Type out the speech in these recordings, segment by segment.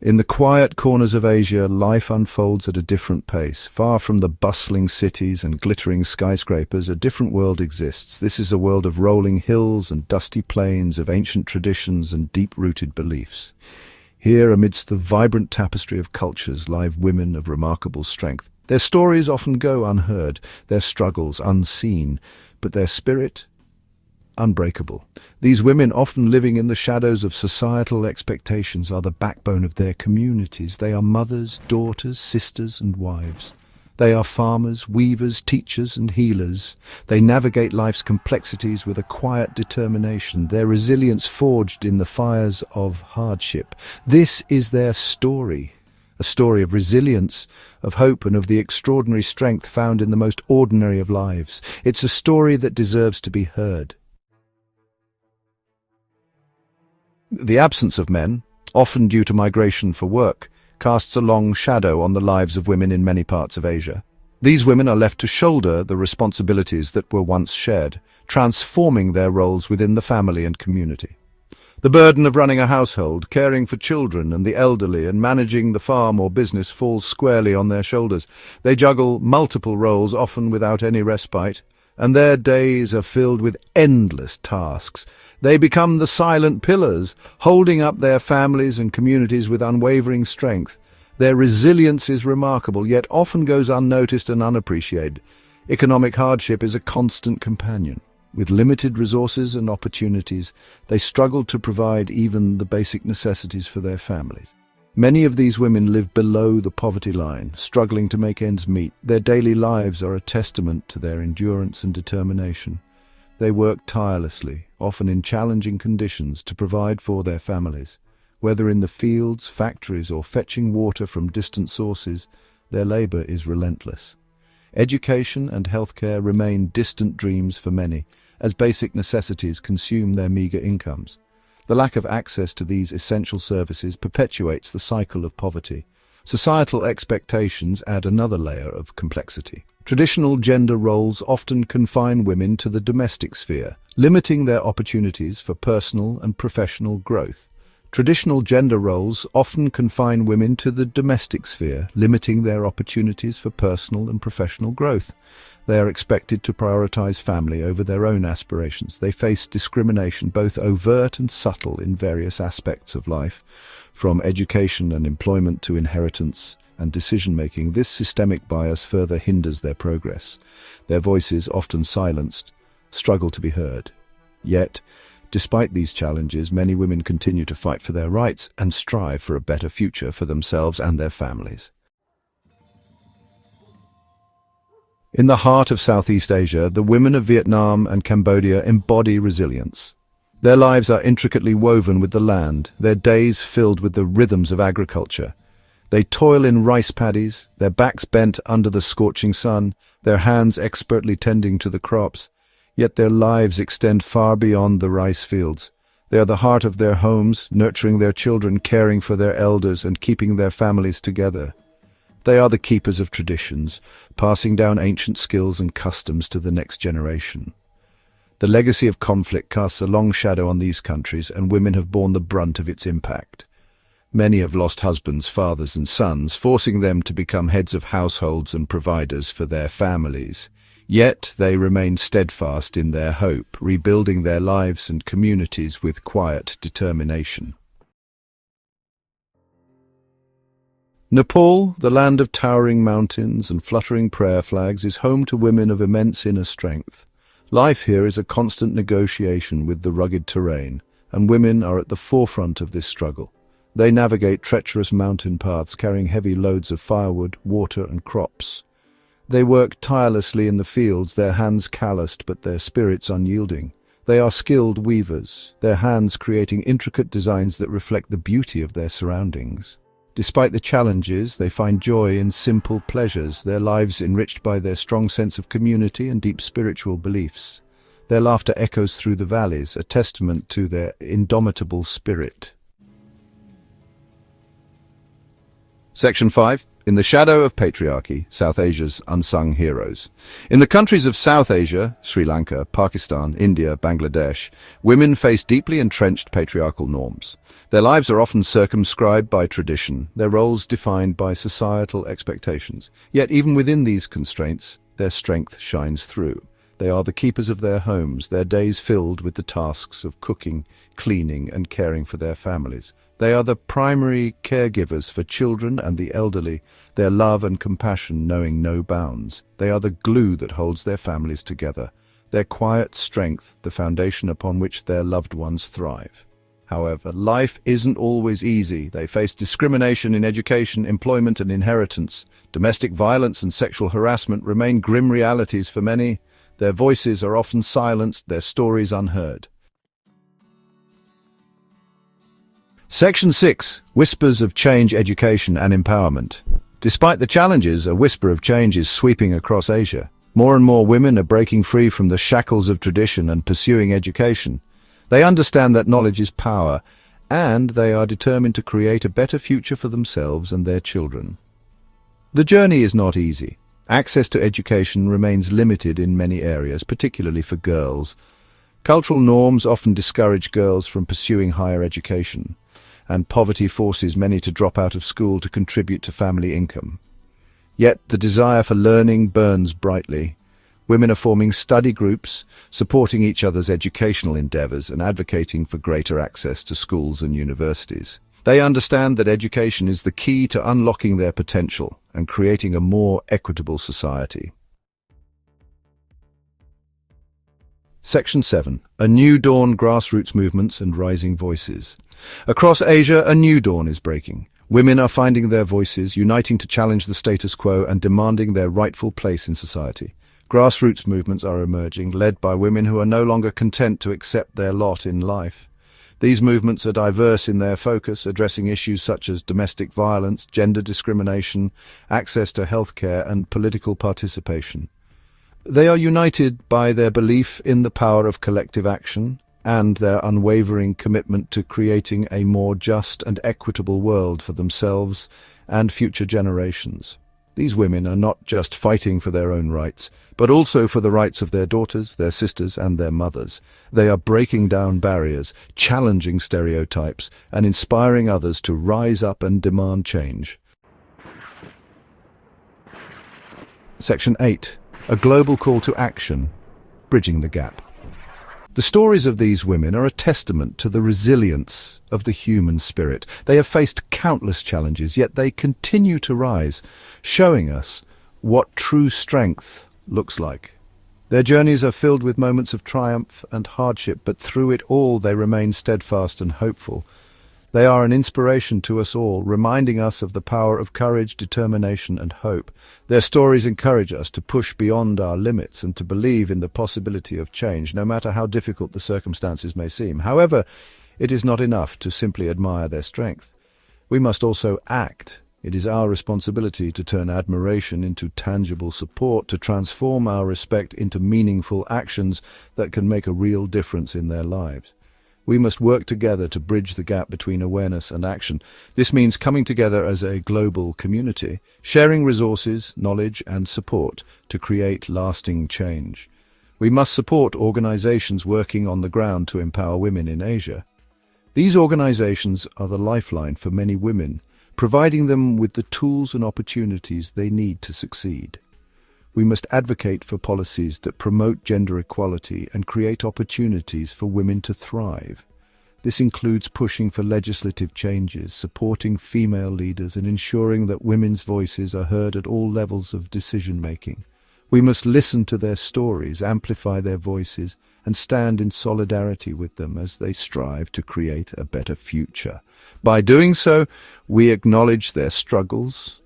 In the quiet corners of Asia, life unfolds at a different pace. Far from the bustling cities and glittering skyscrapers, a different world exists. This is a world of rolling hills and dusty plains, of ancient traditions and deep-rooted beliefs. Here, amidst the vibrant tapestry of cultures, live women of remarkable strength. Their stories often go unheard, their struggles unseen, but their spirit unbreakable. These women, often living in the shadows of societal expectations, are the backbone of their communities. They are mothers, daughters, sisters, and wives. They are farmers, weavers, teachers, and healers. They navigate life's complexities with a quiet determination, their resilience forged in the fires of hardship. This is their story. A story of resilience, of hope, and of the extraordinary strength found in the most ordinary of lives. It's a story that deserves to be heard. The absence of men, often due to migration for work, casts a long shadow on the lives of women in many parts of Asia. These women are left to shoulder the responsibilities that were once shared, transforming their roles within the family and community. The burden of running a household, caring for children and the elderly, and managing the farm or business falls squarely on their shoulders. They juggle multiple roles, often without any respite, and their days are filled with endless tasks. They become the silent pillars, holding up their families and communities with unwavering strength. Their resilience is remarkable, yet often goes unnoticed and unappreciated. Economic hardship is a constant companion. With limited resources and opportunities, they struggle to provide even the basic necessities for their families. Many of these women live below the poverty line, struggling to make ends meet. Their daily lives are a testament to their endurance and determination. They work tirelessly, often in challenging conditions, to provide for their families. Whether in the fields, factories, or fetching water from distant sources, their labor is relentless. Education and healthcare remain distant dreams for many, as basic necessities consume their meager incomes. The lack of access to these essential services perpetuates the cycle of poverty. Societal expectations add another layer of complexity. Traditional gender roles often confine women to the domestic sphere, limiting their opportunities for personal and professional growth. Traditional gender roles often confine women to the domestic sphere, limiting their opportunities for personal and professional growth. They are expected to prioritize family over their own aspirations. They face discrimination, both overt and subtle, in various aspects of life, from education and employment to inheritance and decision-making. This systemic bias further hinders their progress. Their voices, often silenced, struggle to be heard. Yet, despite these challenges, many women continue to fight for their rights and strive for a better future for themselves and their families. In the heart of Southeast Asia, the women of Vietnam and Cambodia embody resilience. Their lives are intricately woven with the land, their days filled with the rhythms of agriculture. They toil in rice paddies, their backs bent under the scorching sun, their hands expertly tending to the crops. Yet their lives extend far beyond the rice fields. They are the heart of their homes, nurturing their children, caring for their elders, and keeping their families together. They are the keepers of traditions, passing down ancient skills and customs to the next generation. The legacy of conflict casts a long shadow on these countries, and women have borne the brunt of its impact. Many have lost husbands, fathers, and sons, forcing them to become heads of households and providers for their families. Yet they remain steadfast in their hope, rebuilding their lives and communities with quiet determination. Nepal, the land of towering mountains and fluttering prayer flags, is home to women of immense inner strength. Life here is a constant negotiation with the rugged terrain, and women are at the forefront of this struggle. They navigate treacherous mountain paths, carrying heavy loads of firewood, water, and crops. They work tirelessly in the fields, their hands calloused but their spirits unyielding. They are skilled weavers, their hands creating intricate designs that reflect the beauty of their surroundings. Despite the challenges, they find joy in simple pleasures, their lives enriched by their strong sense of community and deep spiritual beliefs. Their laughter echoes through the valleys, a testament to their indomitable spirit. Section 5. In the shadow of patriarchy, South Asia's unsung heroes. In the countries of South Asia, Sri Lanka, Pakistan, India, Bangladesh, women face deeply entrenched patriarchal norms. Their lives are often circumscribed by tradition, their roles defined by societal expectations. Yet even within these constraints, their strength shines through. They are the keepers of their homes, their days filled with the tasks of cooking, cleaning, and caring for their families. They are the primary caregivers for children and the elderly, their love and compassion knowing no bounds. They are the glue that holds their families together, their quiet strength, the foundation upon which their loved ones thrive. However, life isn't always easy. They face discrimination in education, employment, and inheritance. Domestic violence and sexual harassment remain grim realities for many. Their voices are often silenced, their stories unheard. Section 6. Whispers of Change, Education and Empowerment. Despite the challenges, a whisper of change is sweeping across Asia. More and more women are breaking free from the shackles of tradition and pursuing education. They understand that knowledge is power, and they are determined to create a better future for themselves and their children. The journey is not easy. Access to education remains limited in many areas, particularly for girls. Cultural norms often discourage girls from pursuing higher education, and poverty forces many to drop out of school to contribute to family income. Yet the desire for learning burns brightly. Women are forming study groups, supporting each other's educational endeavors and advocating for greater access to schools and universities. They understand that education is the key to unlocking their potential and creating a more equitable society. Section 7. A New Dawn, Grassroots Movements and Rising Voices. Across Asia, a new dawn is breaking. Women are finding their voices, uniting to challenge the status quo and demanding their rightful place in society. Grassroots movements are emerging, led by women who are no longer content to accept their lot in life. These movements are diverse in their focus, addressing issues such as domestic violence, gender discrimination, access to healthcare, and political participation. They are united by their belief in the power of collective action and their unwavering commitment to creating a more just and equitable world for themselves and future generations. These women are not just fighting for their own rights, but also for the rights of their daughters, their sisters, and their mothers. They are breaking down barriers, challenging stereotypes, and inspiring others to rise up and demand change. Section 8. A Global Call to Action, Bridging the Gap. The stories of these women are a testament to the resilience of the human spirit. They have faced countless challenges, yet they continue to rise, showing us what true strength looks like. Their journeys are filled with moments of triumph and hardship, but through it all they remain steadfast and hopeful. They are an inspiration to us all, reminding us of the power of courage, determination, and hope. Their stories encourage us to push beyond our limits and to believe in the possibility of change, no matter how difficult the circumstances may seem. However, it is not enough to simply admire their strength. We must also act. It is our responsibility to turn admiration into tangible support, to transform our respect into meaningful actions that can make a real difference in their lives. We must work together to bridge the gap between awareness and action. This means coming together as a global community, sharing resources, knowledge, and support to create lasting change. We must support organizations working on the ground to empower women in Asia. These organizations are the lifeline for many women, providing them with the tools and opportunities they need to succeed. We must advocate for policies that promote gender equality and create opportunities for women to thrive. This includes pushing for legislative changes, supporting female leaders, and ensuring that women's voices are heard at all levels of decision-making. We must listen to their stories, amplify their voices, and stand in solidarity with them as they strive to create a better future. By doing so, we acknowledge their struggles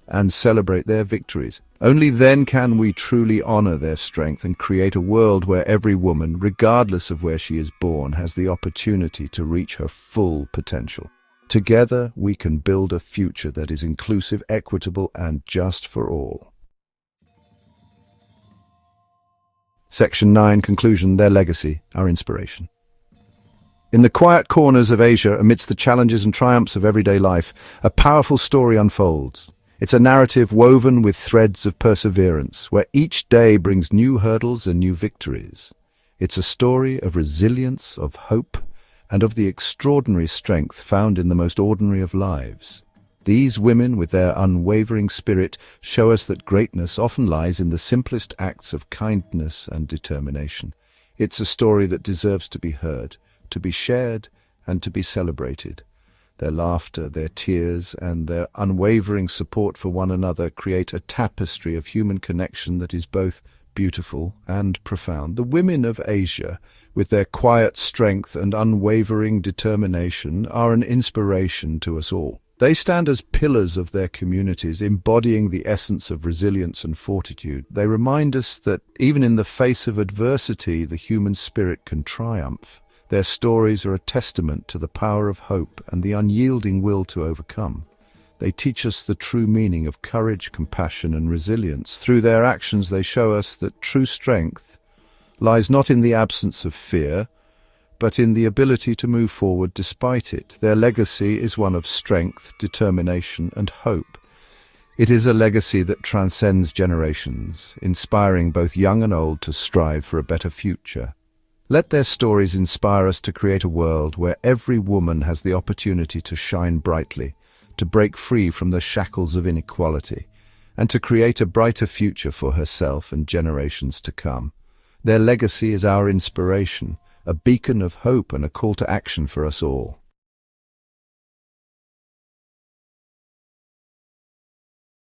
and celebrate their victories. Only then can we truly honor their strength and create a world where every woman, regardless of where she is born, has the opportunity to reach her full potential. Together, we can build a future that is inclusive, equitable, and just for all. Section 9, Conclusion, Their Legacy, Our Inspiration. In the quiet corners of Asia, amidst the challenges and triumphs of everyday life, a powerful story unfolds. It's a narrative woven with threads of perseverance, where each day brings new hurdles and new victories. It's a story of resilience, of hope, and of the extraordinary strength found in the most ordinary of lives. These women, with their unwavering spirit, show us that greatness often lies in the simplest acts of kindness and determination. It's a story that deserves to be heard, to be shared, and to be celebrated. Their laughter, their tears, and their unwavering support for one another create a tapestry of human connection that is both beautiful and profound. The women of Asia, with their quiet strength and unwavering determination, are an inspiration to us all. They stand as pillars of their communities, embodying the essence of resilience and fortitude. They remind us that even in the face of adversity, the human spirit can triumph. Their stories are a testament to the power of hope and the unyielding will to overcome. They teach us the true meaning of courage, compassion, and resilience. Through their actions, they show us that true strength lies not in the absence of fear, but in the ability to move forward despite it. Their legacy is one of strength, determination, and hope. It is a legacy that transcends generations, inspiring both young and old to strive for a better future. Let their stories inspire us to create a world where every woman has the opportunity to shine brightly, to break free from the shackles of inequality, and to create a brighter future for herself and generations to come. Their legacy is our inspiration, a beacon of hope and a call to action for us all.